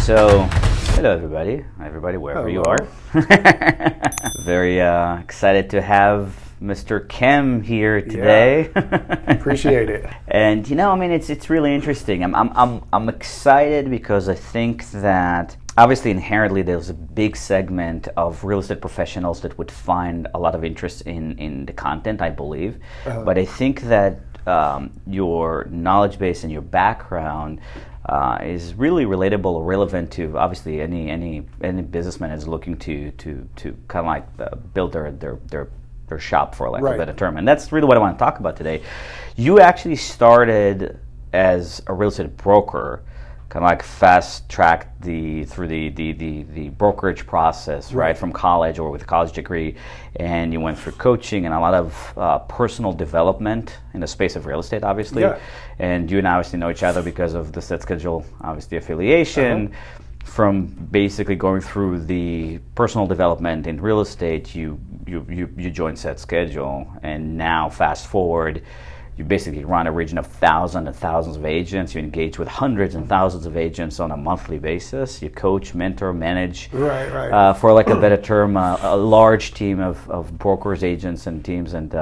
So, hello everybody, wherever you are. Very excited to have Mr. Kam here today. Yeah, appreciate it. And I mean, it's really interesting. I'm excited because I think that obviously inherently there's a big segment of real estate professionals that would find a lot of interest in the content, I believe. But I think that your knowledge base and your background is really relatable or relevant to obviously any businessman is looking to kind of like build their shop, for lack of a better term. And that's really what I want to talk about today. You actually started as a real estate broker, kind of like fast-tracked through the brokerage process, right, from college or with a college degree, and you went through coaching and a lot of personal development in the space of real estate, obviously. Yeah. And you and I obviously know each other because of the SetSchedule, obviously, affiliation. From basically going through the personal development in real estate, you joined SetSchedule, and now fast forward, you basically run a region of thousands and thousands of agents. You engage with hundreds and thousands of agents on a monthly basis. You coach, mentor, manage, for like a better term, a large team of brokers, agents, and teams. And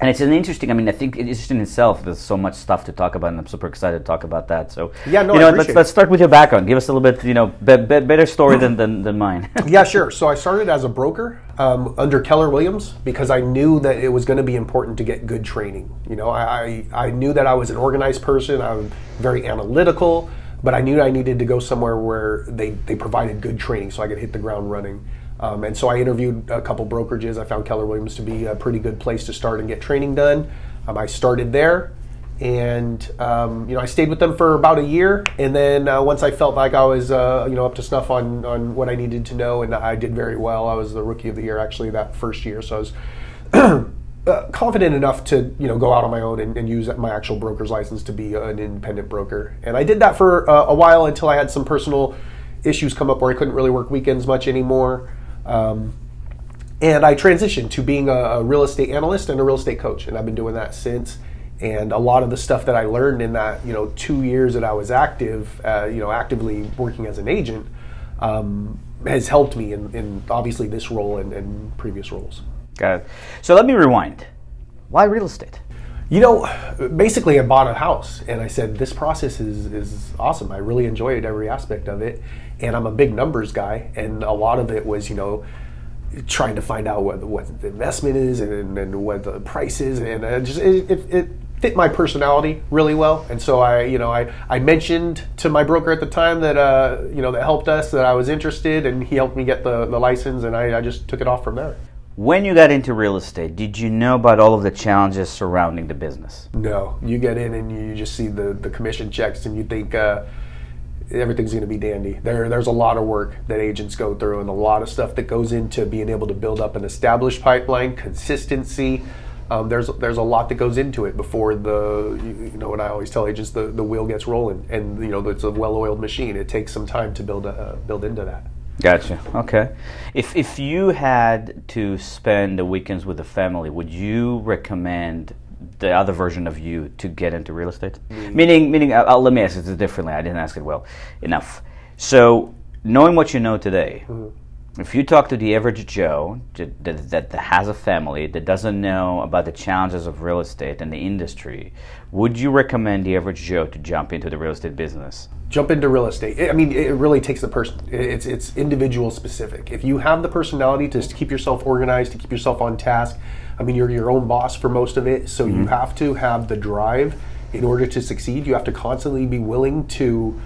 it's an interesting, I mean, I think it's just in itself, there's so much stuff to talk about, and I'm super excited to talk about that. So, let's start with your background. Give us a little bit, better story than mine. Yeah, sure. So I started as a broker under Keller Williams because I knew that it was going to be important to get good training. I knew that I was an organized person. I'm very analytical, but I knew I needed to go somewhere where they provided good training so I could hit the ground running. And so I interviewed a couple brokerages. I found Keller Williams to be a pretty good place to start and get training done. I started there, and I stayed with them for about a year. And then once I felt like I was up to snuff on what I needed to know, and I did very well. I was the rookie of the year actually that first year, so I was confident enough to go out on my own and use my actual broker's license to be an independent broker. And I did that for a while until I had some personal issues come up where I couldn't really work weekends much anymore. And I transitioned to being a real estate analyst and a real estate coach, and I've been doing that since. And a lot of the stuff that I learned in that 2 years that I was actively working as an agent, has helped me in obviously this role and previous roles. Got it. So let me rewind. Why real estate? Basically I bought a house and I said, this process is awesome. I really enjoyed every aspect of it. And I'm a big numbers guy. And a lot of it was, trying to find out what the investment is and what the price is. And it fit my personality really well. And so I mentioned to my broker at the time that, that helped us, that I was interested, and he helped me get the license, and I just took it off from there. When you got into real estate, did you know about all of the challenges surrounding the business? No. You get in and you just see the commission checks and you think everything's going to be dandy. There's a lot of work that agents go through and a lot of stuff that goes into being able to build up an established pipeline, consistency. There's a lot that goes into it before what I always tell agents, the wheel gets rolling, and it's a well-oiled machine. It takes some time to build into that. Gotcha. Okay. If you had to spend the weekends with the family, would you recommend the other version of you to get into real estate? Meaning, let me ask it differently. I didn't ask it well enough. So, knowing what you know today, if you talk to the average Joe that has a family, that doesn't know about the challenges of real estate and the industry, would you recommend the average Joe to jump into the real estate business? Jump into real estate. It really takes the person. It's individual specific. If you have the personality to keep yourself organized, to keep yourself on task, you're your own boss for most of it, so you have to have the drive in order to succeed. You have to constantly be willing to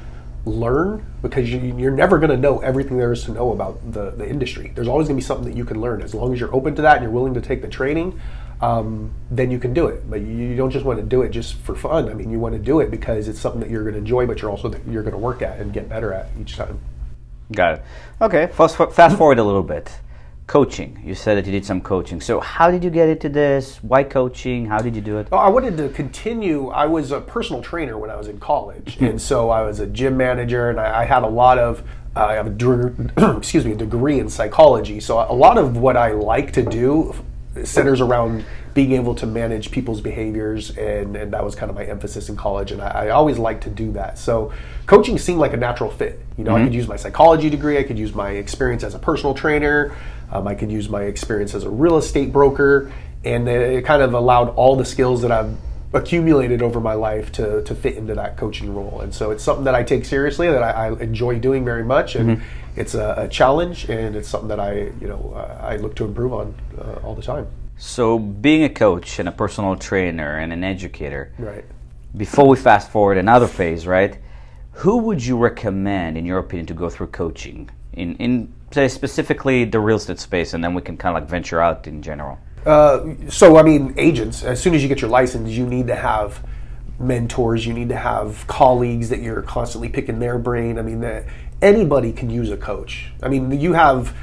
learn, because you're never going to know everything there is to know about the industry. There's always going to be something that you can learn. As long as you're open to that and you're willing to take the training, then you can do it. But you don't just want to do it just for fun. You want to do it because it's something that you're going to enjoy, but you're going to work at and get better at each time. Got it. Okay, fast forward a little bit. Coaching. You said that you did some coaching. So how did you get into this? Why coaching? How did you do it? Oh, I wanted to continue. I was a personal trainer when I was in college. And so I was a gym manager, and I had a lot of, I have a degree in psychology. So a lot of what I like to do centers around being able to manage people's behaviors, and that was kind of my emphasis in college, and I always liked to do that. So coaching seemed like a natural fit. You know, I could use my psychology degree, I could use my experience as a personal trainer, I could use my experience as a real estate broker, and it kind of allowed all the skills that I've accumulated over my life to fit into that coaching role. And so it's something that I take seriously, that I enjoy doing very much, and it's a challenge, and it's something that I look to improve on all the time. So being a coach and a personal trainer and an educator, Right. before we fast forward another phase, right, who would you recommend, in your opinion, to go through coaching in say specifically the real estate space, and then we can kind of like venture out in general? So I mean, agents, as soon as you get your license, you need to have mentors, you need to have colleagues that you're constantly picking their brain. I mean, anybody can use a coach. I mean, you have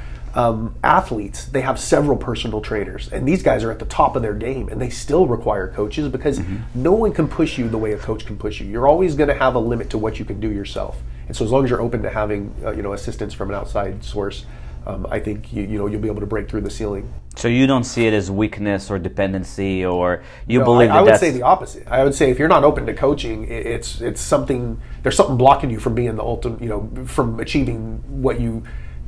athletes, they have several personal trainers, and these guys are at the top of their game, and they still require coaches, because no one can push you the way a coach can push you. You're always going to have a limit to what you can do yourself. And so as long as you're open to having assistance from an outside source, I think you'll be able to break through the ceiling. So you don't see it as weakness or dependency, or you No, believe that I would that's... say the opposite. I would say if you're not open to coaching, it's something. There's something blocking you from being the ultimate, from achieving what you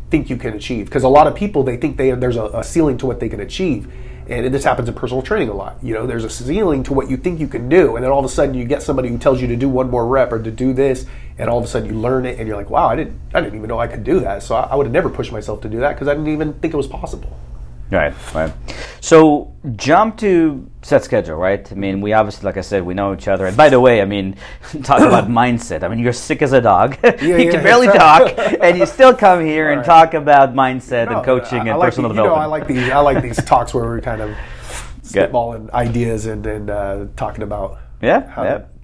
think you can achieve. Because a lot of people, they think there's a ceiling to what they can achieve, and this happens in personal training a lot. There's a ceiling to what you think you can do, and then all of a sudden you get somebody who tells you to do one more rep or to do this, and all of a sudden you learn it, and you're like, wow, I didn't even know I could do that. So I would have never pushed myself to do that, because I didn't even think it was possible. Right. So jump to SetSchedule, right? I mean, we obviously, like I said, we know each other. And by the way, I mean, talk about mindset. I mean, you're sick as a dog. You can barely talk, and you still come here and talk about mindset and coaching and personal development. I like these talks where we're kind of spitballing ideas and talking about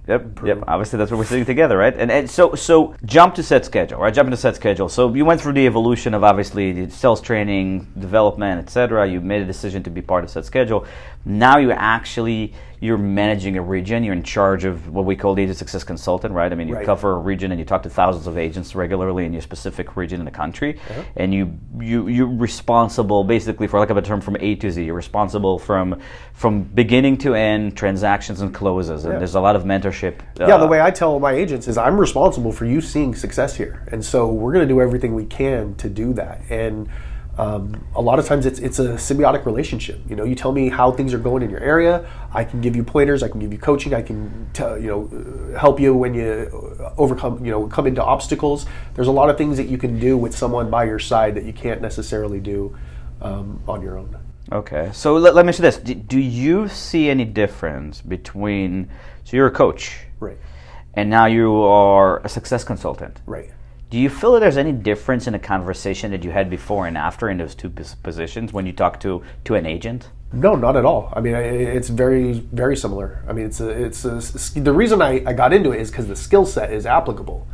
Yep. Obviously, that's what we're sitting together, right? And so jump to SetSchedule, right? Jump into SetSchedule. So you went through the evolution of obviously the sales training, development, etc. You made a decision to be part of SetSchedule. Now you're managing a region. You're in charge of what we call the agent success consultant, right? I mean, you cover a region and you talk to thousands of agents regularly in your specific region in the country, and you're responsible basically, for lack of a term, from A to Z. You're responsible from beginning to end, transactions and closes, and there's a lot of mentorship. The way I tell my agents is I'm responsible for you seeing success here, and so we're going to do everything we can to do that. And a lot of times it's a symbiotic relationship. You tell me how things are going in your area. I can give you pointers. I can give you coaching. I can help you when you come into obstacles. There's a lot of things that you can do with someone by your side that you can't necessarily do on your own. Okay, so let me ask you this: do you see any difference between? So you're a coach, right, and now you are a success consultant, right? Do you feel that there's any difference in the conversation that you had before and after in those two positions when you talk to an agent? No, not at all. I mean, it's very, very similar. I mean, the reason I got into it is because the skill set is applicable.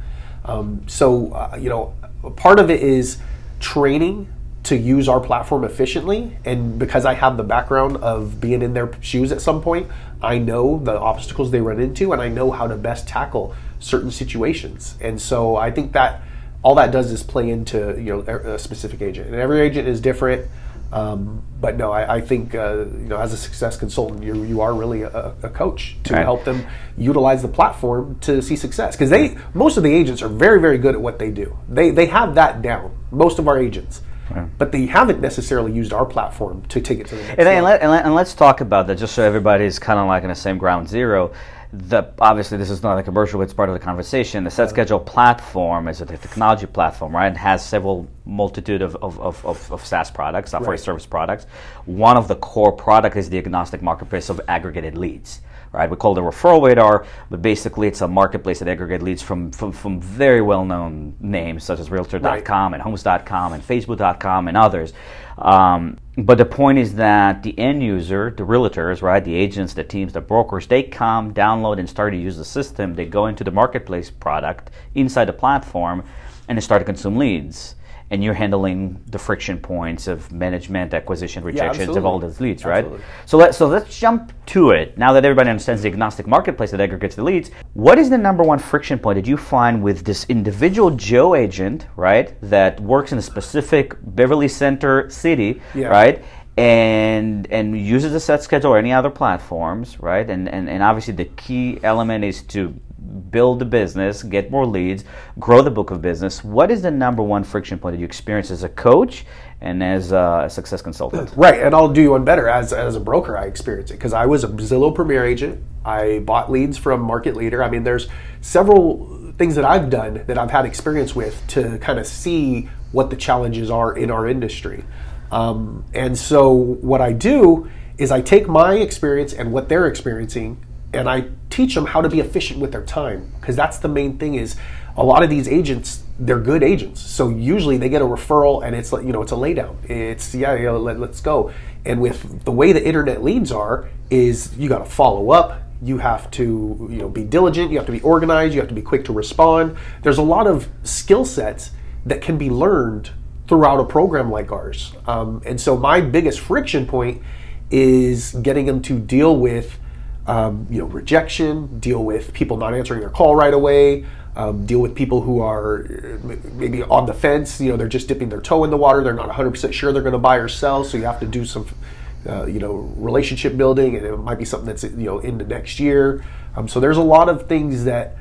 Part of it is training to use our platform efficiently, and because I have the background of being in their shoes at some point, I know the obstacles they run into, and I know how to best tackle certain situations. And so I think that all that does is play into a specific agent, and every agent is different. But no, I think as a success consultant, you are really a coach to help them utilize the platform to see success. Because most of the agents are very, very good at what they do. They have that down. Most of our agents. But they haven't necessarily used our platform to take it to the next level. And let's talk about that, just so everybody's kind of like in the same ground zero. Obviously, this is not a commercial, but it's part of the conversation. The SetSchedule platform is a technology platform, right? It has several multitude of SaaS products, software service products. One of the core products is the agnostic marketplace of aggregated leads. Right, we call it a referral radar, but basically it's a marketplace that aggregates leads from very well-known names such as Realtor.com and Homes.com and Facebook.com and others. But the point is that the end user, the realtors, right, the agents, the teams, the brokers, they come, download, and start to use the system. They go into the marketplace product inside the platform, and they start to consume leads. And you're handling the friction points of management, acquisition, rejections of all those leads, right? Absolutely. So let's jump to it. Now that everybody understands the agnostic marketplace that aggregates the leads, what is the number one friction point that you find with this individual Joe agent, right, that works in a specific Beverly Center city, right, and uses the SetSchedule or any other platforms, right? And obviously the key element is to build the business, get more leads, grow the book of business. What is the number one friction point that you experience as a coach and as a success consultant? Right, and I'll do you one better. As a broker, I experience it because I was a Zillow Premier agent. I bought leads from Market Leader. I mean, there's several things that I've done that I've had experience with to kind of see what the challenges are in our industry. And so what I do is I take my experience and what they're experiencing, and I teach them how to be efficient with their time, because that's the main thing. Is a lot of these agents, they're good agents, so usually they get a referral and it's like, it's a laydown. It's let's go. And with the way the internet leads are, is you got to follow up. You have to be diligent. You have to be organized. You have to be quick to respond. There's a lot of skill sets that can be learned throughout a program like ours. And so my biggest friction point is getting them to deal with rejection, deal with people not answering their call right away, deal with people who are maybe on the fence. They're just dipping their toe in the water. They're not 100% sure they're going to buy or sell. So you have to do some relationship building, and it might be something that's in the next year. So there's a lot of things that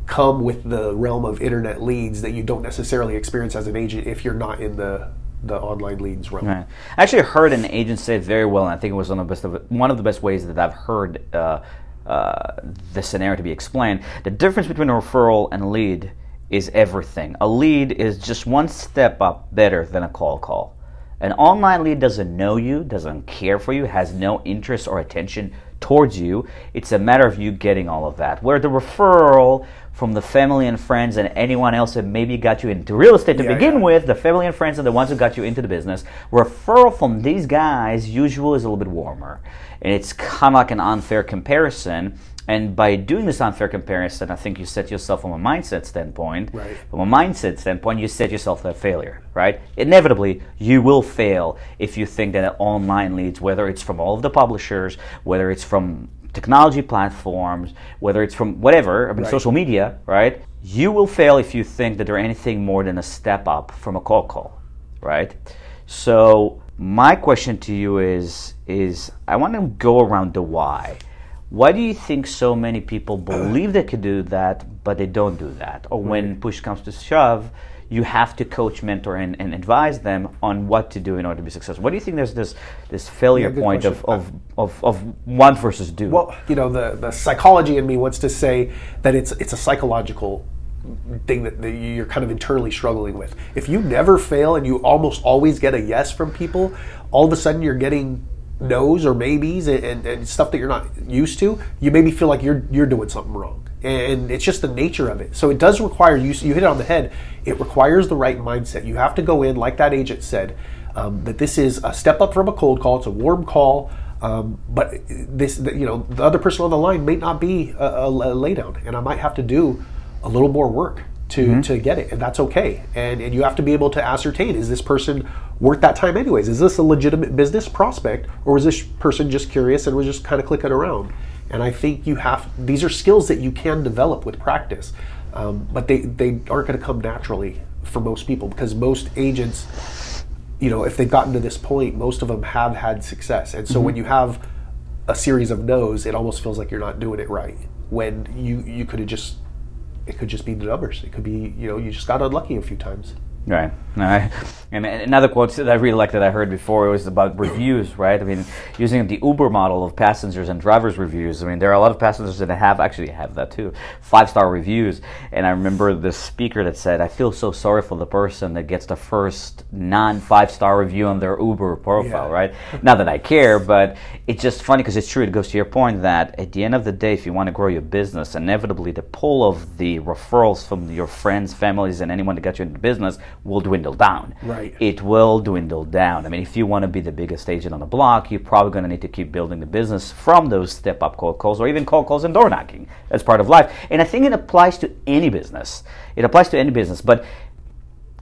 come with the realm of internet leads that you don't necessarily experience as an agent if you're not in the online leads realm. Right. I actually heard an agent say it very well, and I think it was one of the best ways that I've heard the scenario to be explained. The difference between a referral and a lead is everything. A lead is just one step up better than a call. An online lead doesn't know you, doesn't care for you, has no interest or attention towards you. It's a matter of you getting all of that. Where the referral from the family and friends and anyone else that maybe got you into real estate to begin with, the family and friends are the ones who got you into the business. Referral from these guys usually is a little bit warmer. And it's kind of like an unfair comparison. And by doing this unfair comparison, I think you set yourself from a mindset standpoint. Right. From a mindset standpoint, you set yourself up for failure, right? Inevitably, you will fail if you think that online leads, whether it's from all of the publishers, whether it's from technology platforms, whether it's from whatever, social media, right? You will fail if you think that they're anything more than a step up from a call, right? So my question to you is I want to go around the why. Why do you think so many people believe they could do that, but they don't do that? Or when push comes to shove, you have to coach, mentor, and advise them on what to do in order to be successful. What do you think there's this failure point of want versus do? Well, the psychology in me wants to say that it's a psychological thing that you're kind of internally struggling with. If you never fail and you almost always get a yes from people, all of a sudden you're getting no's or maybes and stuff that you're not used to. You maybe feel like you're doing something wrong. And it's just the nature of it. So it does require, you hit it on the head, it requires the right mindset. You have to go in, like that agent said, that this is a step up from a cold call. It's a warm call, but the other person on the line may not be a laydown, and I might have to do a little more work to get it, and that's okay. And you have to be able to ascertain, is this person worth that time anyways? Is this a legitimate business prospect, or is this person just curious and was just kind of clicking around? And I think these are skills that you can develop with practice, but they aren't going to come naturally for most people, because most agents, if they've gotten to this point, most of them have had success. And so when you have a series of no's, it almost feels like you're not doing it right, when you could have just, it could just be the numbers. It could be, you just got unlucky a few times. Right. And another quote that I really liked that I heard before, it was about reviews, right? I mean, using the Uber model of passengers and drivers' reviews. I mean, there are a lot of passengers that have that too, 5-star reviews. And I remember the speaker that said, I feel so sorry for the person that gets the first non-5-star review on their Uber profile, right? Not that I care, but it's just funny because it's true. It goes to your point that at the end of the day, if you want to grow your business, inevitably the pull of the referrals from your friends, families, and anyone that got you into business will dwindle down. Right. It will dwindle down. I mean, if you want to be the biggest agent on the block, you're probably going to need to keep building the business from those step-up cold calls, or even cold calls and door knocking. That's part of life. And I think it applies to any business. But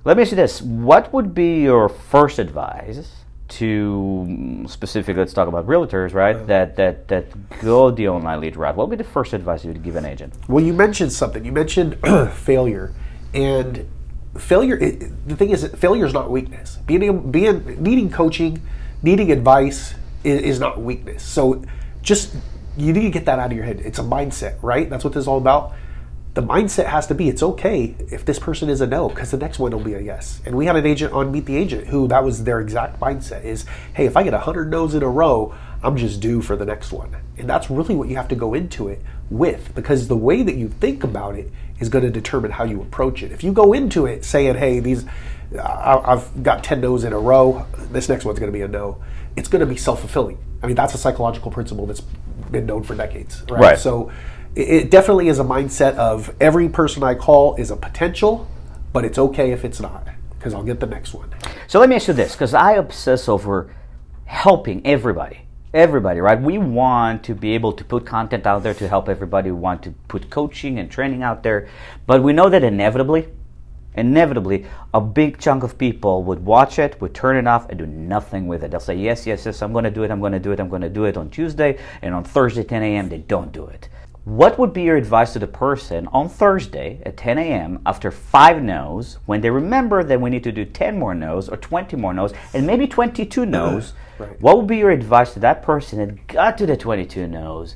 let me ask you this. What would be your first advice to, specifically, let's talk about realtors, right, that go the online lead route? What would be the first advice you would give an agent? Well, you mentioned something. You mentioned failure. And failure, the thing is that failure is not weakness. Needing coaching needing advice is not weakness. So just, you need to get that out of your head. It's a mindset, right? That's what this is all about. The mindset has to be, it's okay if this person is a no, because the next one will be a yes. And we had an agent on Meet the Agent who that was their exact mindset is, hey, if I get 100 no's in a row, I'm just due for the next one. And that's really what you have to go into it with, because the way that you think about it is going to determine how you approach it. If you go into it saying, hey, I've got 10 no's in a row, this next one's going to be a no, it's going to be self-fulfilling. I mean, that's a psychological principle that's been known for decades, right? So it definitely is a mindset of every person I call is a potential, but it's okay if it's not, because I'll get the next one. So let me ask you this, because I obsess over helping everybody, right? We want to be able to put content out there to help everybody. We want to put coaching and training out there, but we know that inevitably, a big chunk of people would watch it, would turn it off, and do nothing with it. They'll say, yes, I'm going to do it on Tuesday, and on Thursday, 10 a.m., they don't do it. What would be your advice to the person on Thursday at 10 a.m. after 5 no's, when they remember that we need to do 10 more no's or 20 more no's and maybe 22 no's? Right. What would be your advice to that person that got to the 22 no's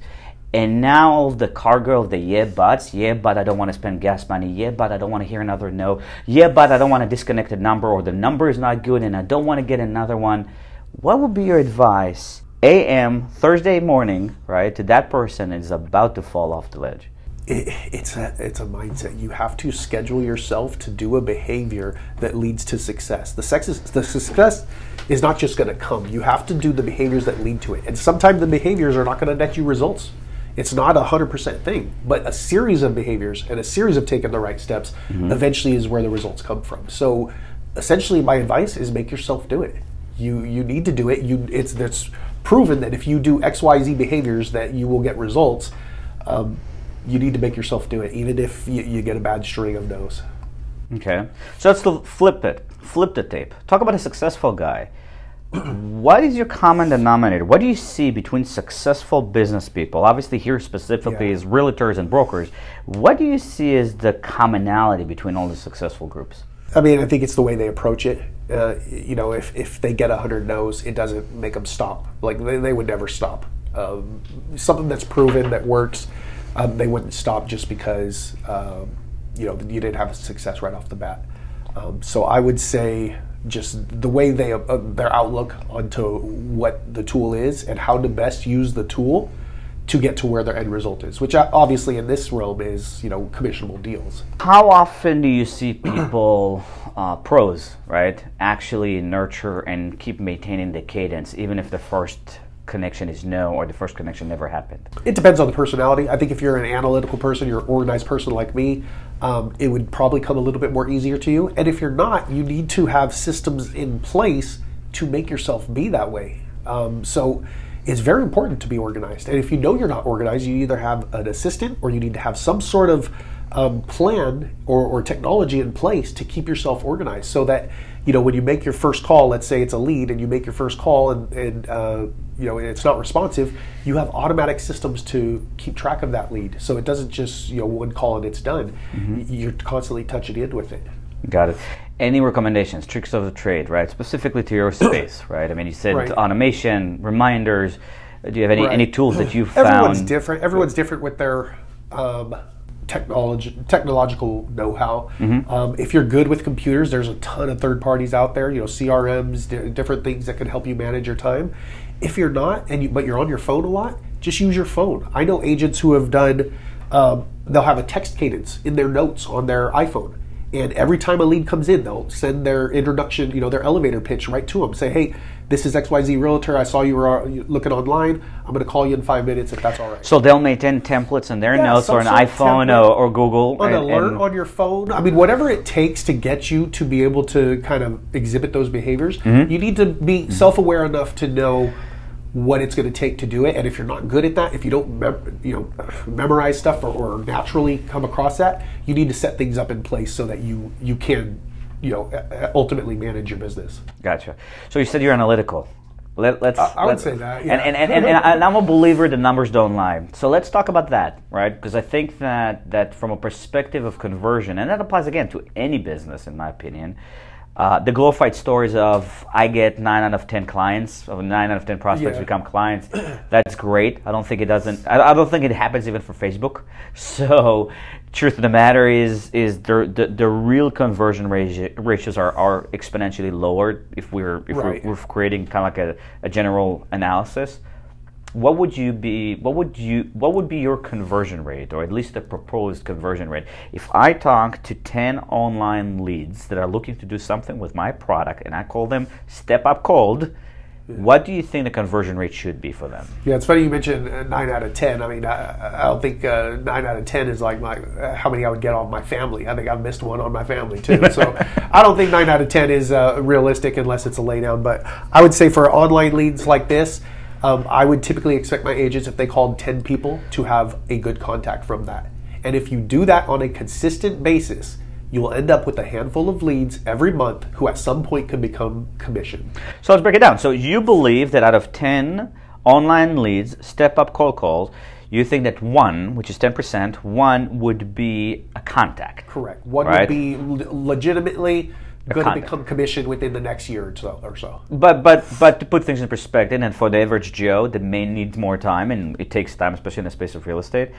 and now the cargo of the yeah but I don't want to spend gas money, yeah but I don't want to hear another no, yeah but I don't want to disconnect the number, or the number is not good and I don't want to get another one? What would be your advice a.m. Thursday morning, right, to that person that is about to fall off the ledge? It's a mindset. You have to schedule yourself to do a behavior that leads to success. The success is not just going to come. You have to do the behaviors that lead to it. And sometimes the behaviors are not going to net you results. It's not a 100% thing, but a series of behaviors and a series of taking the right steps eventually is where the results come from. So essentially my advice is make yourself do it. You need to do it. It's proven that if you do XYZ behaviors that you will get results. You need to make yourself do it, even if you get a bad string of no's. Okay, so let's flip the tape. Talk about a successful guy. What is your common denominator? What do you see between successful business people? Obviously here specifically is realtors and brokers. What do you see as the commonality between all the successful groups? I mean, I think it's the way they approach it. If they get 100 no's, it doesn't make them stop. Like they would never stop. Something that's proven that works, they wouldn't stop just because you didn't have success right off the bat. So I would say just the way their outlook onto what the tool is and how to best use the tool to get to where their end result is, which obviously in this realm is commissionable deals. How often do you see people, pros, right, actually nurture and keep maintaining the cadence, even if the first connection is no, or the first connection never happened? It depends on the personality. I think if you're an analytical person, you're an organized person like me, it would probably come a little bit more easier to you. And if you're not, you need to have systems in place to make yourself be that way. So it's very important to be organized. And if you know you're not organized, you either have an assistant or you need to have some sort of plan or technology in place to keep yourself organized, so that when you make your first call, let's say it's a lead, and you make your first call and it's not responsive, you have automatic systems to keep track of that lead, so it doesn't just one call and it's done. You're constantly touching in with it. Got it. Any recommendations, tricks of the trade, right, specifically to your space, right? I mean, you said automation, reminders. Do you have any tools that you've found? Everyone's different. Everyone's different with their technological know-how. If you're good with computers, there's a ton of third parties out there, CRMs, different things that can help you manage your time. If you're not, but you're on your phone a lot, just use your phone. I know agents who have done, they'll have a text cadence in their notes on their iPhone. And every time a lead comes in, they'll send their introduction, their elevator pitch right to them. Say, hey, this is XYZ Realtor. I saw you were looking online. I'm going to call you in 5 minutes if that's all right. So they'll maintain templates in their notes, or an iPhone or Google. An alert on your phone. I mean, whatever it takes to get you to be able to kind of exhibit those behaviors, you need to be self-aware enough to know what it's going to take to do it. And if you're not good at that, if you don't memorize stuff or naturally come across that, you need to set things up in place so that you can ultimately manage your business. Gotcha. So you said you're analytical. I would say that. Yeah. And I'm a believer the numbers don't lie. So let's talk about that, right? Because I think that from a perspective of conversion, and that applies again to any business in my opinion, The glorified stories of I get 9 out of 10 clients, or 9 out of 10 prospects become clients. That's great. I don't think it doesn't. I don't think it happens even for Facebook. So, truth of the matter is the real conversion ratios are exponentially lower if we're creating kind of like a general analysis. What would be your conversion rate, or at least the proposed conversion rate? If I talk to 10 online leads that are looking to do something with my product and I call them step up cold, what do you think the conversion rate should be for them? Yeah, it's funny you mentioned 9 out of 10. I mean, I don't think 9 out of 10 is like how many I would get on my family. I think I've missed one on my family too. So I don't think 9 out of 10 is realistic unless it's a laydown. But I would say for online leads like this, I would typically expect my agents, if they called 10 people, to have a good contact from that. And if you do that on a consistent basis, you will end up with a handful of leads every month who at some point can become commission. So let's break it down. So you believe that out of 10 online leads, step-up cold calls, you think that one, which is 10%, one would be a contact. Correct. One would be legitimately going to become commission within the next year or so. But to put things in perspective, and for the average Joe that may need more time, and it takes time, especially in the space of real estate,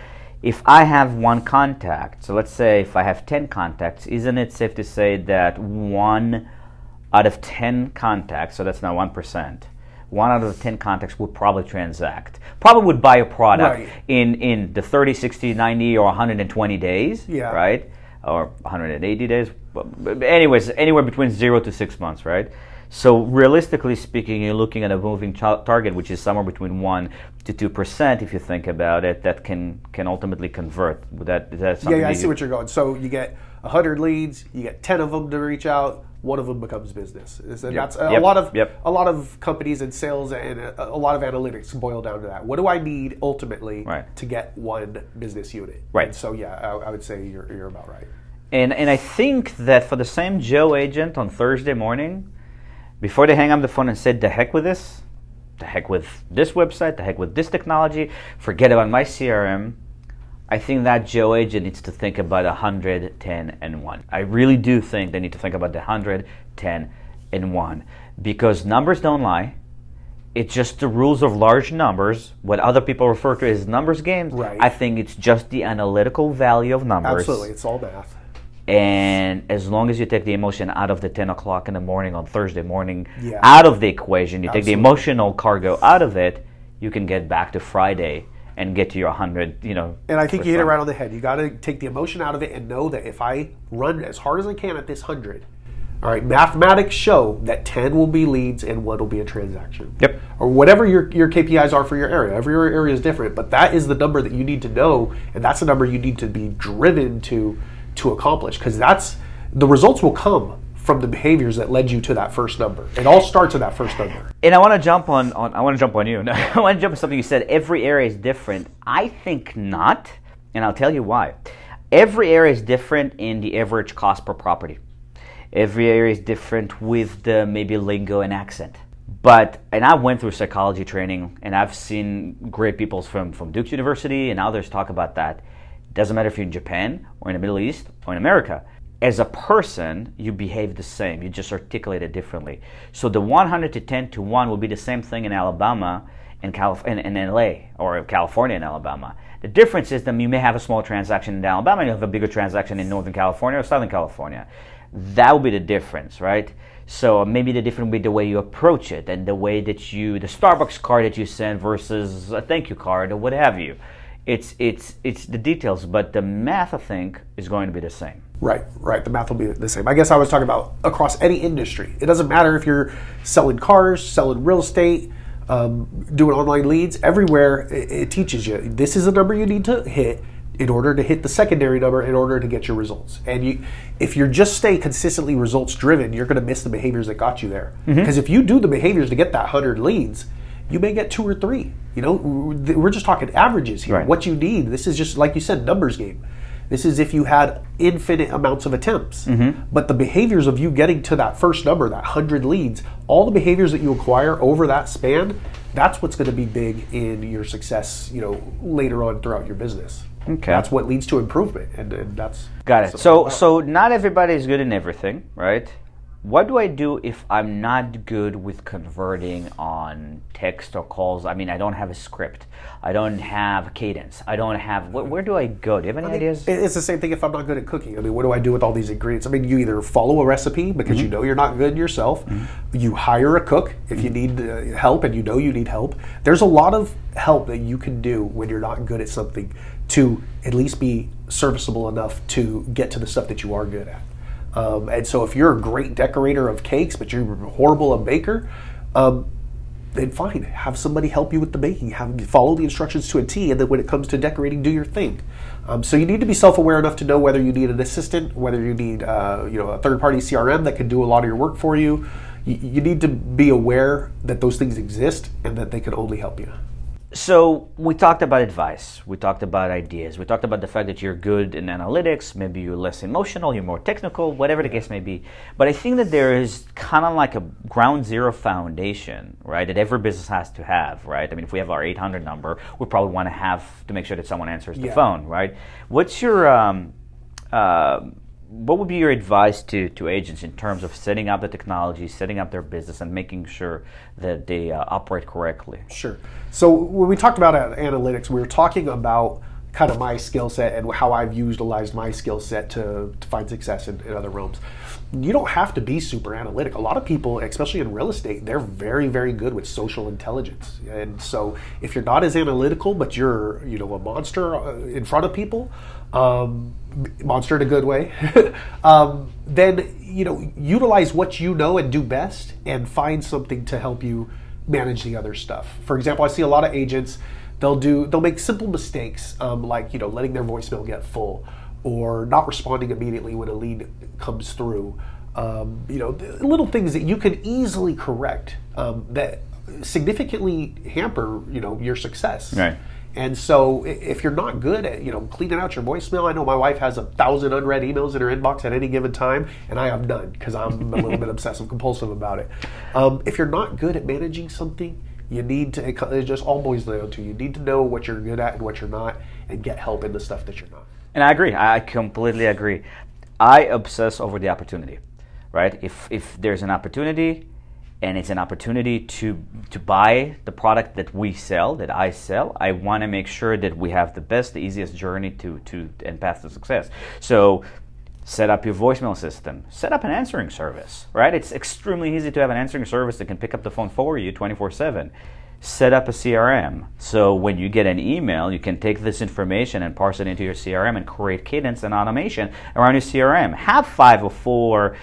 if I have one contact, so let's say if I have 10 contacts, isn't it safe to say that 1 out of 10 contacts, so that's now 1%, 1 out of the 10 contacts would probably transact, probably would buy a product in the 30, 60, 90, or 120 days, right? Or 180 days. Anyways, anywhere between 0 to 6 months, right? So realistically speaking, you're looking at a moving target, which is somewhere between 1 to 2%, if you think about it, that can ultimately convert. Is that something? Yeah, I see what you're going. So you get 100 leads, you get 10 of them to reach out, one of them becomes business. That's a lot of companies and sales and a lot of analytics boil down to that. What do I need ultimately to get one business unit? Right. And so I would say you're about right. And I think that for the same Joe agent on Thursday morning, before they hang up the phone and say, the heck with this, the heck with this website, the heck with this technology, forget about my CRM, I think that Joe agent needs to think about 100, 10, and 1. I really do think they need to think about the 100, 10, and 1. Because numbers don't lie. It's just the rules of large numbers, what other people refer to as numbers games. Right. I think it's just the analytical value of numbers. Absolutely, it's all math. And as long as you take the emotion out of the 10 o'clock in the morning on Thursday morning, out of the equation, you take the emotional cargo out of it, you can get back to Friday and get to your 100, And I think you hit it right on the head. You got to take the emotion out of it and know that if I run as hard as I can at this 100, all right, mathematics show that 10 will be leads and 1 will be a transaction. Yep. Or whatever your KPIs are for your area. Every area is different, but that is the number that you need to know, and that's the number you need to be driven to accomplish, because the results will come from the behaviors that led you to that first number. It all starts at that first number. And I want to jump on you. No, I want to jump on something you said. Every area is different. I think not, and I'll tell you why. Every area is different in the average cost per property. Every area is different with the maybe lingo and accent. And I went through psychology training, and I've seen great people from Duke University and others talk about that. It doesn't matter if you're in Japan or in the Middle East or in America. As a person, you behave the same. You just articulate it differently. So the 100 to 10 to 1 will be the same thing in Alabama and in LA, or California and Alabama. The difference is that you may have a small transaction in Alabama and you have a bigger transaction in Northern California or Southern California. That will be the difference, right? So maybe the difference will be the way you approach it and the way that the Starbucks card that you send versus a thank you card or what have you. It's the details, but the math, I think, is going to be the same. Right. The math will be the same. I guess I was talking about across any industry. It doesn't matter if you're selling cars, selling real estate, doing online leads. Everywhere, it teaches you this is the number you need to hit in order to hit the secondary number in order to get your results. And if you're just stay consistently results driven, you're going to miss the behaviors that got you there. Because if you do the behaviors to get that 100 leads, you may get 2 or 3. We're just talking averages here. Right. What you need, this is just like you said, numbers game. This is if you had infinite amounts of attempts. But the behaviors of you getting to that first number, that 100 leads, all the behaviors that you acquire over that span, that's what's going to be big in your success, later on throughout your business. Okay. That's what leads to improvement, and that's got it. So not everybody is good in everything, right? what do I do if I'm not good with converting on text or calls? I mean, I don't have a script. I don't have Cadence. I don't have, where do I go? Do you have any ideas? It's the same thing if I'm not good at cooking. I mean, what do I do with all these ingredients? I mean, you either follow a recipe because you know you're not good yourself. You hire a cook if you need help and you know you need help. There's a lot of help that you can do when you're not good at something to at least be serviceable enough to get to the stuff that you are good at. And so if you're a great decorator of cakes, but you're horrible a baker, then fine, have somebody help you with the baking. Follow the instructions to a T, and then when it comes to decorating, do your thing. So you need to be self-aware enough to know whether you need an assistant, whether you need a third-party CRM that can do a lot of your work for you. You need to be aware that those things exist and that they can only help you. So we talked about advice, we talked about ideas, we talked about the fact that you're good in analytics, maybe you're less emotional, you're more technical, whatever the case may be. But I think that there is kind of like a ground zero foundation, right, that every business has to have, right? I mean, if we have our 800 number, we probably want to have to make sure that someone answers the phone, right? What's your, what would be your advice to agents in terms of setting up the technology, setting up their business, and making sure that they operate correctly? Sure. So when we talked about analytics, we were talking about kind of my skill set and how I've utilized my skill set to find success in other realms. You don't have to be super analytic. A lot of people, especially in real estate, they're very, very good with social intelligence. And so if you're not as analytical, but you're a monster in front of people, monster in a good way, then utilize what you know and do best, and find something to help you manage the other stuff. For example, I see a lot of agents, they'll make simple mistakes, like letting their voicemail get full, or not responding immediately when a lead comes through. Little things that you can easily correct that significantly hamper your success. Right. And so if you're not good at cleaning out your voicemail, I know my wife has 1,000 unread emails in her inbox at any given time, and I have none because I'm a little bit obsessive compulsive about it. If you're not good at managing something, you need to, it just all boils down to, you need to know what you're good at and what you're not, and get help in the stuff that you're not. And I agree. I completely agree. I obsess over the opportunity, right? If there's an opportunity, and it's an opportunity to buy the product that we sell, that I sell, I want to make sure that we have the best, the easiest journey and path to success. So set up your voicemail system, set up an answering service, right? It's extremely easy to have an answering service that can pick up the phone for you 24/7. Set up a CRM. So when you get an email, you can take this information and parse it into your CRM and create cadence and automation around your CRM. Have 5 or 4,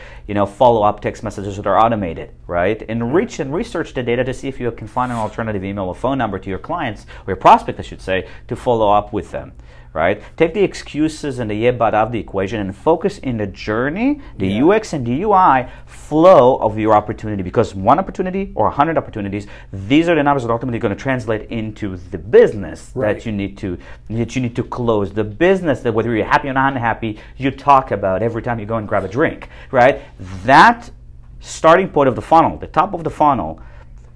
follow-up text messages that are automated, right? Enrich and research the data to see if you can find an alternative email or phone number to your clients, or your prospect, I should say, to follow up with them. Right? Take the excuses and the yeah but of the equation and focus in the journey, the UX and the UI flow of your opportunity. Because one opportunity or 100 opportunities, these are the numbers that are ultimately going to translate into the business that you need to close. The business that, whether you're happy or not unhappy, you talk about every time you go and grab a drink. Right? That starting point of the funnel, the top of the funnel,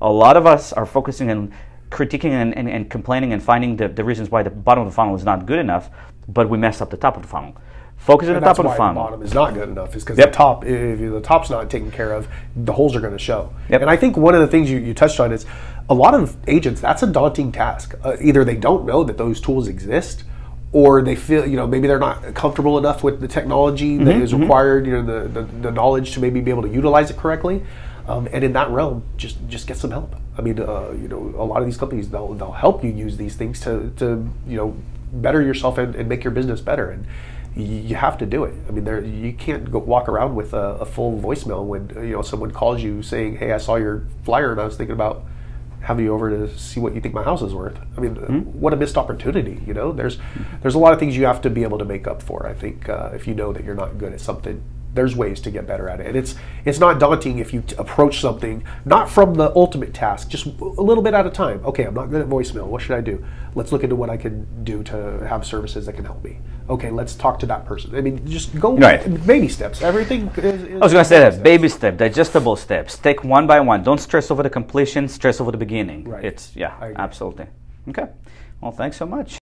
a lot of us are focusing on critiquing and complaining and finding the reasons why the bottom of the funnel is not good enough, but we mess up the top of the funnel. Focus on the top of the funnel. The bottom is not good enough, is because the top, if the top's not taken care of, the holes are going to show. And I think one of the things you touched on is a lot of agents, that's a daunting task. Either they don't know that those tools exist, or they feel, maybe they're not comfortable enough with the technology that is required, the knowledge to maybe be able to utilize it correctly. And in that realm, just get some help. I mean, a lot of these companies, they'll help you use these things to better yourself and make your business better. And you have to do it. I mean, you can't go walk around with a full voicemail when someone calls you saying, "Hey, I saw your flyer and I was thinking about having you over to see what you think my house is worth." I mean, what a missed opportunity. There's a lot of things you have to be able to make up for. I think if you know that you're not good at something, there's ways to get better at it. And it's not daunting if you approach something not from the ultimate task, just a little bit at a time. Okay, I'm not good at voicemail. What should I do? Let's look into what I can do to have services that can help me. Okay, let's talk to that person. I mean, just go baby steps. Everything is I was going to say that. Baby step, digestible steps. Take one by one. Don't stress over the completion, stress over the beginning. Right. Absolutely. Okay. Well, thanks so much.